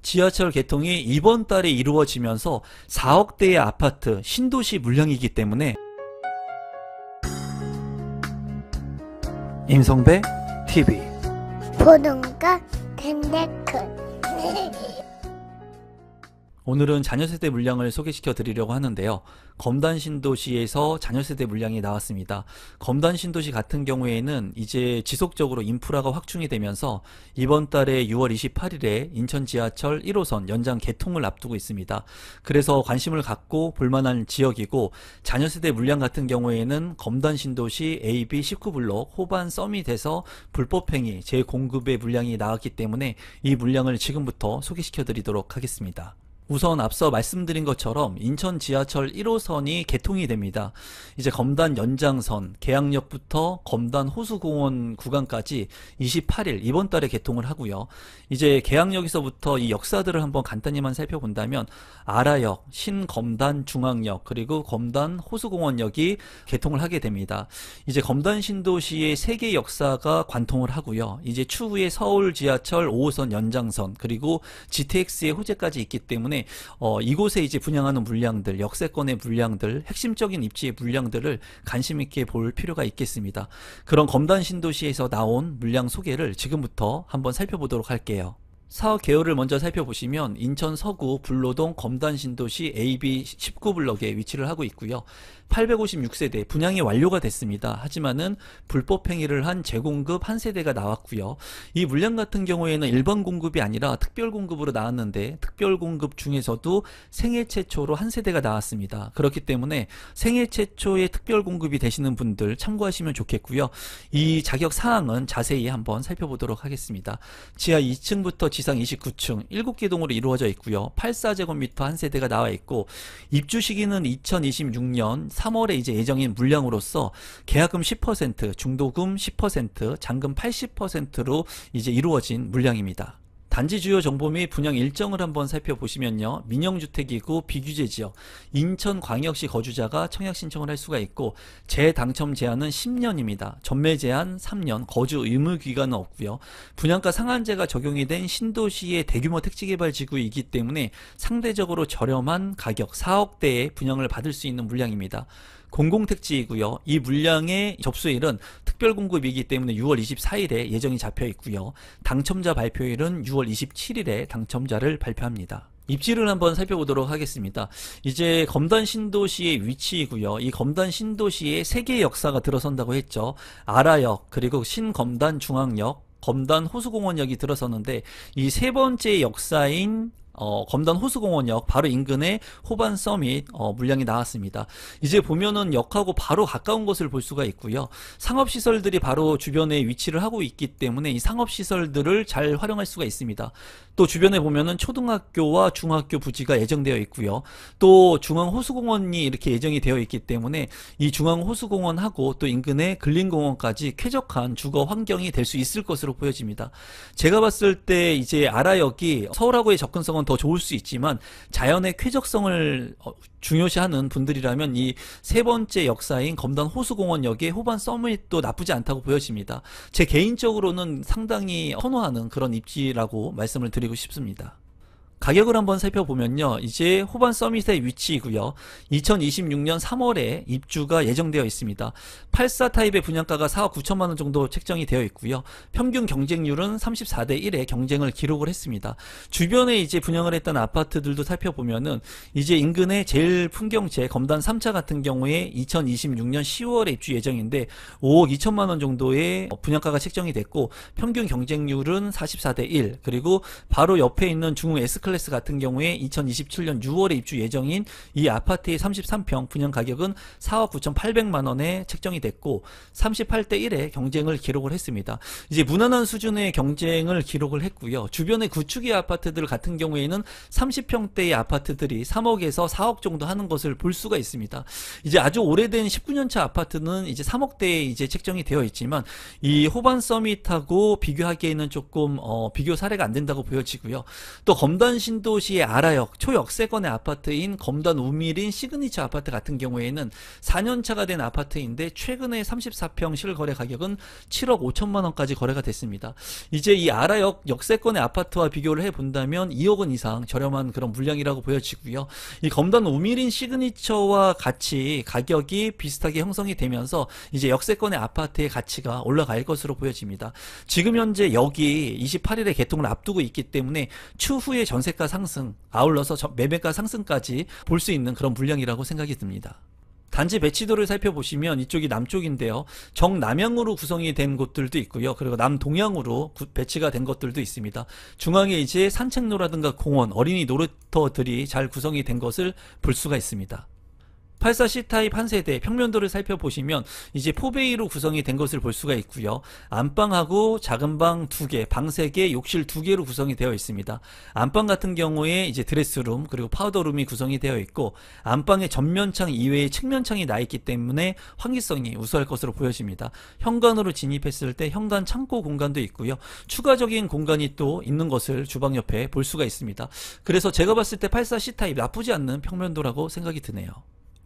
지하철 개통이 이번 달에 이루어지면서 4억대의 아파트, 신도시 물량이기 때문에 임성배 TV 보동과 덴데크 오늘은 자녀세대 물량을 소개시켜 드리려고 하는데요. 검단 신도시에서 자녀세대 물량이 나왔습니다. 검단 신도시 같은 경우에는 이제 지속적으로 인프라가 확충이 되면서 이번 달에 6월 28일에 인천 지하철 1호선 연장 개통을 앞두고 있습니다. 그래서 관심을 갖고 볼만한 지역이고, 자녀세대 물량 같은 경우에는 검단 신도시 AB 19블록 호반 서밋에서 불법행위 재공급의 물량이 나왔기 때문에 이 물량을 지금부터 소개시켜 드리도록 하겠습니다. 우선 앞서 말씀드린 것처럼 인천 지하철 1호선이 개통이 됩니다. 이제 검단 연장선, 계양역부터 검단 호수공원 구간까지 28일 이번 달에 개통을 하고요. 이제 계양역에서부터 이 역사들을 한번 간단히만 살펴본다면 아라역, 신검단 중앙역, 그리고 검단 호수공원역이 개통을 하게 됩니다. 이제 검단 신도시의 3개 역사가 관통을 하고요. 이제 추후에 서울 지하철 5호선 연장선, 그리고 GTX의 호재까지 있기 때문에 이곳에 이제 분양하는 물량들, 역세권의 물량들, 핵심적인 입지의 물량들을 관심 있게 볼 필요가 있겠습니다. 그런 검단 신도시에서 나온 물량 소개를 지금부터 한번 살펴보도록 할게요. 사업 개요를 먼저 살펴보시면 인천 서구 불로동 검단 신도시 AB 19블럭에 위치를 하고 있고요. 856세대 분양이 완료가 됐습니다. 하지만은 불법 행위를 한 재공급 한 세대가 나왔고요. 이 물량 같은 경우에는 일반 공급이 아니라 특별 공급으로 나왔는데, 특별 공급 중에서도 생애 최초로 한 세대가 나왔습니다. 그렇기 때문에 생애 최초의 특별 공급이 되시는 분들 참고하시면 좋겠고요. 이 자격 사항은 자세히 한번 살펴보도록 하겠습니다. 지하 2층부터 지상 29층 7개 동으로 이루어져 있고요. 84제곱미터 한 세대가 나와 있고, 입주 시기는 2026년 3월에 이제 예정인 물량으로서 계약금 10%, 중도금 10%, 잔금 80%로 이제 이루어진 물량입니다. 단지 주요 정보 및 분양 일정을 한번 살펴보시면요. 민영주택이고 비규제 지역, 인천광역시 거주자가 청약 신청을 할 수가 있고, 재당첨 제한은 10년입니다. 전매 제한 3년, 거주 의무 기간은 없고요. 분양가 상한제가 적용이 된 신도시의 대규모 택지개발지구이기 때문에 상대적으로 저렴한 가격 4억대의 분양을 받을 수 있는 물량입니다. 공공택지이고요. 이 물량의 접수일은 특별공급이기 때문에 6월 24일에 예정이 잡혀 있고요. 당첨자 발표일은 6월 27일에 당첨자를 발표합니다. 입지를 한번 살펴보도록 하겠습니다. 이제 검단 신도시의 위치이고요. 이 검단 신도시에 3개의 역사가 들어선다고 했죠. 아라역, 그리고 신검단 중앙역, 검단 호수공원역이 들어서는데, 이 세 번째 역사인 검단 호수공원역 바로 인근에 호반 서밋 물량이 나왔습니다. 이제 보면은 역하고 바로 가까운 것을 볼 수가 있고요. 상업시설들이 바로 주변에 위치를 하고 있기 때문에 이 상업시설들을 잘 활용할 수가 있습니다. 또 주변에 보면은 초등학교와 중학교 부지가 예정되어 있고요. 또 중앙호수공원이 이렇게 예정이 되어 있기 때문에 이 중앙호수공원하고 또 인근의 근린공원까지 쾌적한 주거 환경이 될 수 있을 것으로 보여집니다. 제가 봤을 때 이제 아라역이 서울하고의 접근성은 더 좋을 수 있지만 자연의 쾌적성을 중요시하는 분들이라면 이 세 번째 역사인 검단 호수공원역의 호반 서밋도 나쁘지 않다고 보여집니다. 제 개인적으로는 상당히 선호하는 그런 입지라고 말씀을 드리고 싶습니다. 가격을 한번 살펴보면요. 이제 호반 서밋의 위치이고요. 2026년 3월에 입주가 예정되어 있습니다. 84 타입의 분양가가 4억 9천만 원 정도 책정이 되어 있고요. 평균 경쟁률은 34대 1의 경쟁을 기록을 했습니다. 주변에 이제 분양을 했던 아파트들도 살펴보면은 이제 인근의 제일 풍경채 검단 3차 같은 경우에 2026년 10월에 입주 예정인데 5억 2천만 원 정도의 분양가가 책정이 됐고, 평균 경쟁률은 44대 1, 그리고 바로 옆에 있는 중흥 S클래스 같은 경우에 2027년 6월에 입주 예정인 이 아파트의 33평 분양 가격은 4억 9,800만 원에 책정이 됐고 38대 1의 경쟁을 기록을 했습니다. 이제 무난한 수준의 경쟁을 기록을 했고요. 주변의 구축의 아파트들 같은 경우에는 30평대의 아파트들이 3억에서 4억 정도 하는 것을 볼 수가 있습니다. 이제 아주 오래된 19년차 아파트는 이제 3억대에 이제 책정이 되어 있지만 이 호반 서밋하고 비교하기에는 조금 비교 사례가 안 된다고 보여지고요. 또 검단 검단 신도시의 아라역 초역세권의 아파트인 검단 우밀인 시그니처 아파트 같은 경우에는 4년차가 된 아파트인데 최근에 34평 실거래 가격은 7억 5천만 원까지 거래가 됐습니다. 이제 이 아라역 역세권의 아파트와 비교를 해본다면 2억 원 이상 저렴한 그런 물량이라고 보여지고요. 이 검단 우밀인 시그니처와 같이 가격이 비슷하게 형성이 되면서 이제 역세권의 아파트의 가치가 올라갈 것으로 보여집니다. 지금 현재 여기 28일에 개통을 앞두고 있기 때문에 추후에 전세가 상승, 아울러서 매매가 상승까지 볼 수 있는 그런 물량이라고 생각이 듭니다. 단지 배치도를 살펴보시면 이쪽이 남쪽인데요. 정남향으로 구성이 된 곳들도 있고요. 그리고 남동향으로 배치가 된 것들도 있습니다. 중앙에 이제 산책로라든가 공원, 어린이 놀이터들이 잘 구성이 된 것을 볼 수가 있습니다. 84C 타입 한 세대 평면도를 살펴보시면 이제 포베이로 구성이 된 것을 볼 수가 있고요. 안방하고 작은 방 2개, 방 3개, 욕실 2개로 구성이 되어 있습니다. 안방 같은 경우에 이제 드레스룸 그리고 파우더룸이 구성이 되어 있고 안방의 전면창 이외에 측면창이 나 있기 때문에 환기성이 우수할 것으로 보여집니다. 현관으로 진입했을 때 현관 창고 공간도 있고요. 추가적인 공간이 또 있는 것을 주방 옆에 볼 수가 있습니다. 그래서 제가 봤을 때 84C 타입 나쁘지 않는 평면도라고 생각이 드네요.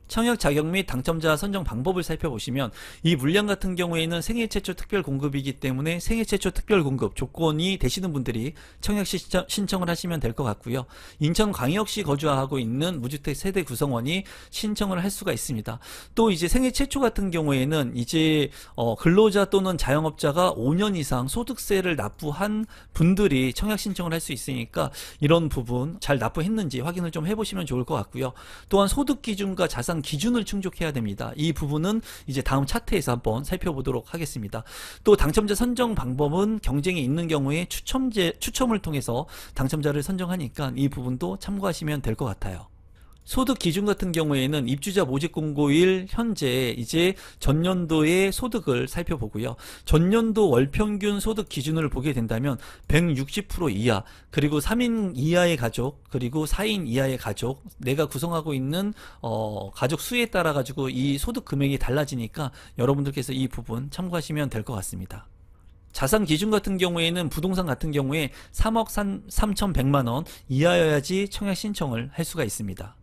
청약 자격 및 당첨자 선정 방법을 살펴보시면 이 물량 같은 경우에는 생애 최초 특별 공급이기 때문에 생애 최초 특별 공급 조건이 되시는 분들이 청약 신청을 하시면 될 것 같고요. 인천광역시 거주하고 있는 무주택 세대 구성원이 신청을 할 수가 있습니다. 또 이제 생애 최초 같은 경우에는 이제 근로자 또는 자영업자가 5년 이상 소득세를 납부한 분들이 청약 신청을 할 수 있으니까 이런 부분 잘 납부했는지 확인을 좀 해보시면 좋을 것 같고요. 또한 소득 기준과 자산 기준을 충족해야 됩니다. 이 부분은 이제 다음 차트에서 한번 살펴보도록 하겠습니다. 또 당첨자 선정 방법은 경쟁이 있는 경우에 추첨을 통해서 당첨자를 선정하니까 이 부분도 참고하시면 될 것 같아요. 소득 기준 같은 경우에는 입주자 모집 공고일 현재 이제 전년도의 소득을 살펴보고요. 전년도 월평균 소득 기준을 보게 된다면 160% 이하, 그리고 3인 이하의 가족, 그리고 4인 이하의 가족, 내가 구성하고 있는 가족 수에 따라 가지고 이 소득 금액이 달라지니까 여러분들께서 이 부분 참고하시면 될 것 같습니다. 자산 기준 같은 경우에는 부동산 같은 경우에 3억 3,100만 원 이하여야지 청약 신청을 할 수가 있습니다.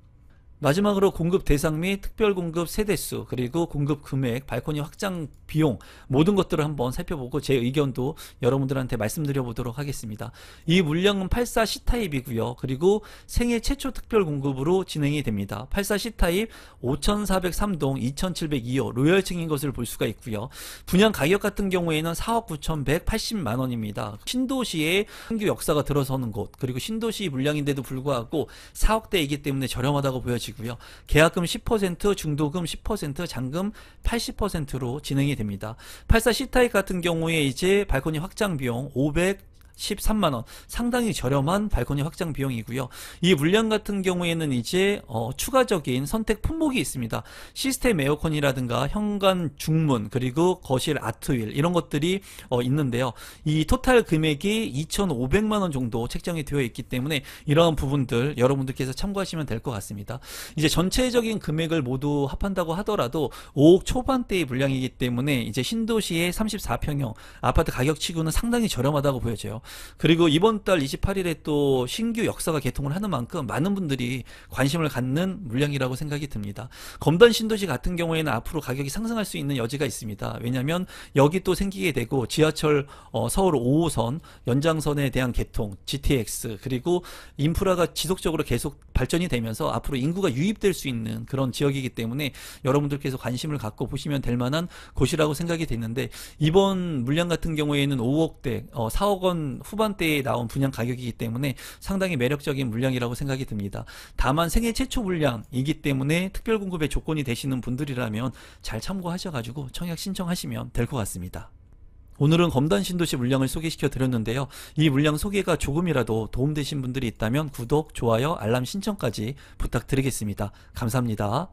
마지막으로 공급 대상 및 특별 공급 세대수 그리고 공급 금액, 발코니 확장 비용 모든 것들을 한번 살펴보고 제 의견도 여러분들한테 말씀드려 보도록 하겠습니다. 이 물량은 84C 타입이고요. 그리고 생애 최초 특별 공급으로 진행이 됩니다. 84C 타입 5403동 2702호 로열층인 것을 볼 수가 있고요. 분양 가격 같은 경우에는 4억 9,180만 원입니다. 신도시에 신규 역사가 들어서는 곳, 그리고 신도시 물량인데도 불구하고 4억대이기 때문에 저렴하다고 보여집니다. 고요. 계약금 10%, 중도금 10%, 잔금 80%로 진행이 됩니다. 84C 타입 같은 경우에 이제 발코니 확장 비용 513만원, 상당히 저렴한 발코니 확장 비용이고요. 이 물량 같은 경우에는 이제 추가적인 선택 품목이 있습니다. 시스템 에어컨이라든가 현관 중문, 그리고 거실 아트윌 이런 것들이 있는데요. 이 토탈 금액이 2,500만원 정도 책정이 되어 있기 때문에 이러한 부분들 여러분들께서 참고하시면 될 것 같습니다. 이제 전체적인 금액을 모두 합한다고 하더라도 5억 초반대의 물량이기 때문에 이제 신도시의 34평형 아파트 가격치고는 상당히 저렴하다고 보여져요. 그리고 이번 달 28일에 또 신규 역사가 개통을 하는 만큼 많은 분들이 관심을 갖는 물량이라고 생각이 듭니다. 검단 신도시 같은 경우에는 앞으로 가격이 상승할 수 있는 여지가 있습니다. 왜냐하면 여기 또 생기게 되고 지하철 서울 5호선 연장선에 대한 개통, GTX 그리고 인프라가 지속적으로 계속 발전이 되면서 앞으로 인구가 유입될 수 있는 그런 지역이기 때문에 여러분들께서 관심을 갖고 보시면 될 만한 곳이라고 생각이 되는데 이번 물량 같은 경우에는 5억대, 4억 원 후반대에 나온 분양 가격이기 때문에 상당히 매력적인 물량이라고 생각이 듭니다. 다만 생애 최초 물량이기 때문에 특별 공급의 조건이 되시는 분들이라면 잘 참고하셔가지고 청약 신청하시면 될 것 같습니다. 오늘은 검단 신도시 물량을 소개시켜 드렸는데요. 이 물량 소개가 조금이라도 도움되신 분들이 있다면 구독, 좋아요, 알람 신청까지 부탁드리겠습니다. 감사합니다.